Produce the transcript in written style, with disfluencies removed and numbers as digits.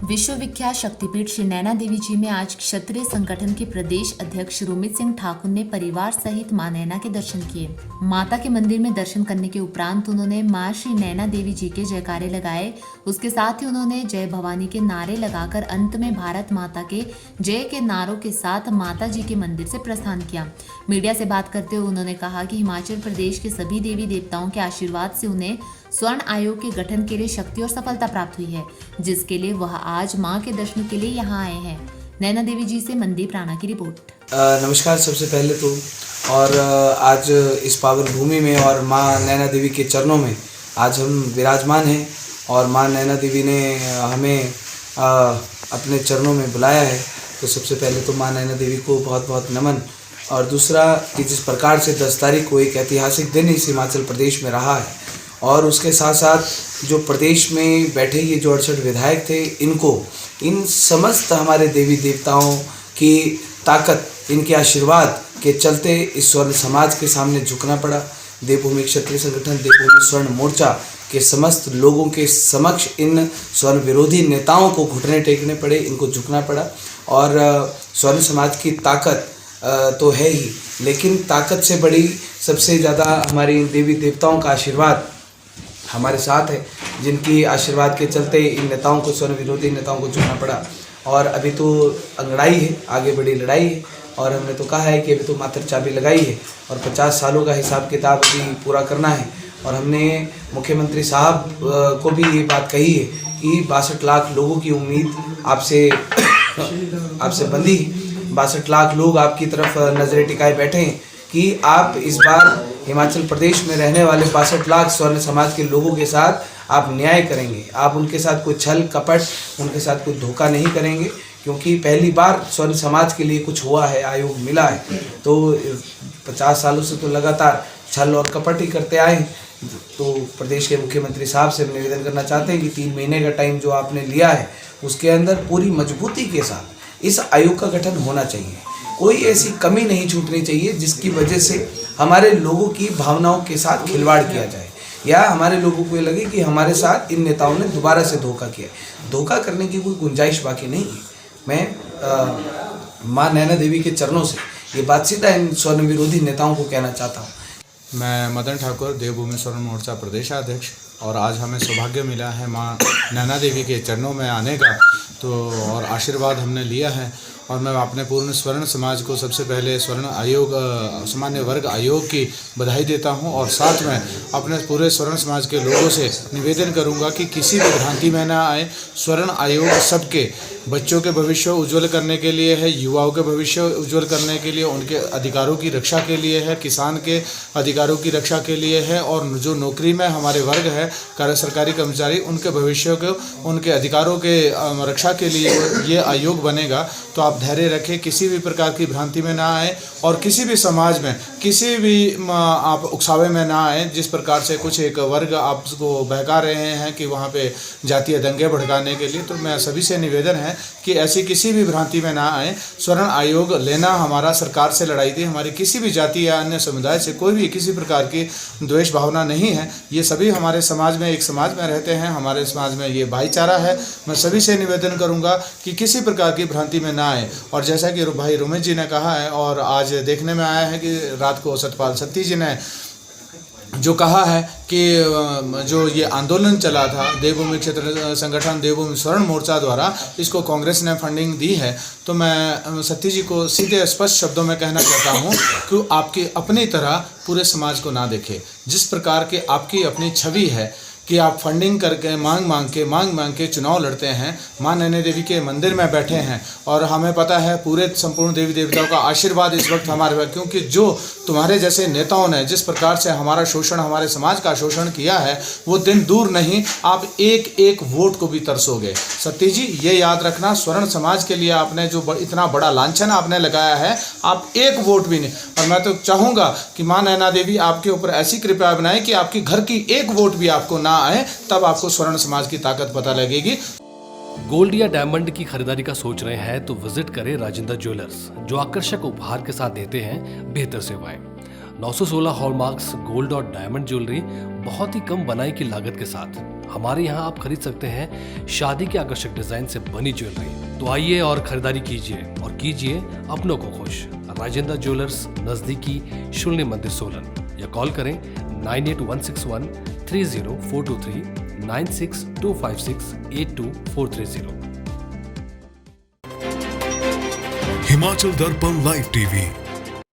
विश्वविख्यात शक्तिपीठ श्री नैना देवी जी में आज क्षत्रिय संगठन के प्रदेश अध्यक्ष रोमित सिंह ठाकुर ने परिवार सहित मां नैना के दर्शन किए। माता के मंदिर में दर्शन करने के उपरांत उन्होंने मां श्री नैना देवी जी के जयकारे लगाए। उसके साथ ही उन्होंने जय भवानी के नारे लगाकर अंत में भारत माता के जय के नारों के साथ माता जी के मंदिर से प्रस्थान किया। मीडिया से बात करते हुए उन्होंने कहा कि हिमाचल प्रदेश के सभी देवी देवताओं के आशीर्वाद से उन्हें स्वर्ण आयोग के गठन के लिए शक्ति और सफलता प्राप्त हुई है, जिसके लिए वह आज मां के दर्शन के लिए यहां आए हैं। नैना देवी जी से मनदीप राणा की रिपोर्ट। नमस्कार। सबसे पहले तो और आज इस पावन भूमि में और मां नैना देवी के चरणों में आज हम विराजमान हैं और मां नैना देवी ने हमें अपने चरणों में बुलाया है। तो सबसे पहले तो मां नैना देवी को बहुत बहुत नमन। और दूसरा कि जिस प्रकार से 10 तारीख को एक ऐतिहासिक दिन इस हिमाचल प्रदेश में रहा है और उसके साथ साथ जो प्रदेश में बैठे ये जो 68 विधायक थे, इनको इन समस्त हमारे देवी देवताओं की ताकत, इनके आशीर्वाद के चलते इस स्वर्ण समाज के सामने झुकना पड़ा। देवभूमि क्षत्रिय संगठन, देवभूमि स्वर्ण मोर्चा के समस्त लोगों के समक्ष इन स्वर्ण विरोधी नेताओं को घुटने टेकने पड़े, इनको झुकना पड़ा। और स्वर्ण समाज की ताकत तो है ही, लेकिन ताकत से बड़ी सबसे ज़्यादा हमारी देवी देवताओं का आशीर्वाद हमारे साथ है, जिनकी आशीर्वाद के चलते इन नेताओं को, स्वर्ण विरोधी नेताओं को झुकना पड़ा। और अभी तो अंगड़ाई है, आगे बड़ी लड़ाई है। और हमने तो कहा है कि अभी तो मात्र चाबी लगाई है और 50 सालों का हिसाब किताब भी पूरा करना है। और हमने मुख्यमंत्री साहब को भी ये बात कही है कि 62 लाख लोगों की उम्मीद आपसे बंधी है। 62 लाख लोग आपकी तरफ नजरें टिकाए बैठे हैं कि आप इस बार हिमाचल प्रदेश में रहने वाले 62 लाख स्वर्ण समाज के लोगों के साथ आप न्याय करेंगे। आप उनके साथ कोई छल कपट, उनके साथ कोई धोखा नहीं करेंगे, क्योंकि पहली बार स्वर्ण समाज के लिए कुछ हुआ है, आयोग मिला है। तो 50 सालों से तो लगातार छल और कपट ही करते आए हैं। तो प्रदेश के मुख्यमंत्री साहब से हम निवेदन करना चाहते हैं कि 3 महीने का टाइम जो आपने लिया है, उसके अंदर पूरी मजबूती के साथ इस आयोग का गठन होना चाहिए। कोई ऐसी कमी नहीं छूटनी चाहिए जिसकी वजह से हमारे लोगों की भावनाओं के साथ खिलवाड़ किया जाए या हमारे लोगों को ये लगे कि हमारे साथ इन नेताओं ने दोबारा से धोखा किया। धोखा करने की कोई गुंजाइश बाकी नहीं है। मैं मां नैना देवी के चरणों से ये बात सीधा इन स्वर्ण विरोधी नेताओं को कहना चाहता हूँ। मैं मदन ठाकुर, देवभूमि स्वर्ण मोर्चा प्रदेशाध्यक्ष, और आज हमें सौभाग्य मिला है मां नैना देवी के चरणों में आने का, तो और आशीर्वाद हमने लिया है। और मैं अपने पूर्ण स्वर्ण समाज को सबसे पहले स्वर्ण आयोग, सामान्य वर्ग आयोग की बधाई देता हूं। और साथ में अपने पूरे स्वर्ण समाज के लोगों से निवेदन करूंगा कि किसी भी भ्रांति में ना आए। स्वर्ण आयोग सबके बच्चों के भविष्य उज्ज्वल करने के लिए है, युवाओं के भविष्य उज्ज्वल करने के लिए, उनके अधिकारों की रक्षा के लिए है, किसान के अधिकारों की रक्षा के लिए है। और जो नौकरी में हमारे वर्ग है, सरकारी कर्मचारी, उनके भविष्य को, उनके अधिकारों के रक्षा के लिए ये आयोग बनेगा। तो आप धैर्य रखें, किसी भी प्रकार की भ्रांति में ना आए और किसी भी समाज में किसी भी आप उकसावे में ना आए। जिस प्रकार से कुछ एक वर्ग आपको बहका रहे हैं कि वहाँ पे जातीय दंगे भड़काने के लिए, तो मैं सभी से निवेदन है कि ऐसी किसी भी भ्रांति में ना आए। स्वर्ण आयोग लेना हमारा सरकार से लड़ाई थी, हमारी किसी भी जाति या अन्य समुदाय से कोई भी किसी प्रकार की द्वेष भावना नहीं है। ये सभी हमारे समाज में, एक समाज में रहते हैं, हमारे समाज में ये भाईचारा है। मैं सभी से निवेदन करूंगा कि किसी प्रकार की भ्रांति में ना आए। और जैसा कि भाई रोमित जी ने कहा है और आज देखने में आया है कि रात को सतपाल सत्ती जी ने जो कहा है कि जो ये आंदोलन चला था देवभूमि क्षेत्र संगठन, देवभूमि स्वर्ण मोर्चा द्वारा, इसको कांग्रेस ने फंडिंग दी है। तो मैं सत्ती जी को सीधे स्पष्ट शब्दों में कहना चाहता हूँ कि आपकी अपनी तरह पूरे समाज को ना देखें। जिस प्रकार की आपकी अपनी छवि है कि आप फंडिंग करके मांग मांग के चुनाव लड़ते हैं, मां नैना देवी के मंदिर में बैठे हैं। और हमें पता है पूरे संपूर्ण देवी देवताओं का आशीर्वाद इस वक्त हमारे पास, क्योंकि जो तुम्हारे जैसे नेताओं ने जिस प्रकार से हमारा शोषण, हमारे समाज का शोषण किया है, वो दिन दूर नहीं, आप एक एक वोट को भी तरसोगे। सत्ती जी ये याद रखना, स्वर्ण समाज के लिए आपने जो इतना बड़ा लांछन आपने लगाया है, आप एक वोट भी नहीं। और मैं तो चाहूँगा कि मां नैना देवी आपके ऊपर ऐसी कृपा बनाए कि आपकी घर की एक वोट भी आपको ना आए, तब आपको स्वर्ण समाज की ताकत पता लगेगी। गोल्ड या डायमंड की खरीदारी का सोच रहे हैं तो विजिट करें राजेंद्र ज्वेलर्स, जो आकर्षक उपहार के साथ देते हैं बेहतर सेवाएं। 916 हॉलमार्क्स गोल्ड और डायमंड ज्वेलरी बहुत ही कम बनाई की लागत के साथ। हमारे यहाँ आप खरीद सकते हैं शादी के आकर्षक डिजाइन से बनी ज्वेलरी। तो आइए और खरीदारी कीजिए और कीजिए अपनों को खुश। राजेंद्र ज्वेलर्स, नजदीकी शून्य मंदिर, सोलन। या कॉल करें 9816130423 9625682430। हिमाचल दर्पण लाइव टीवी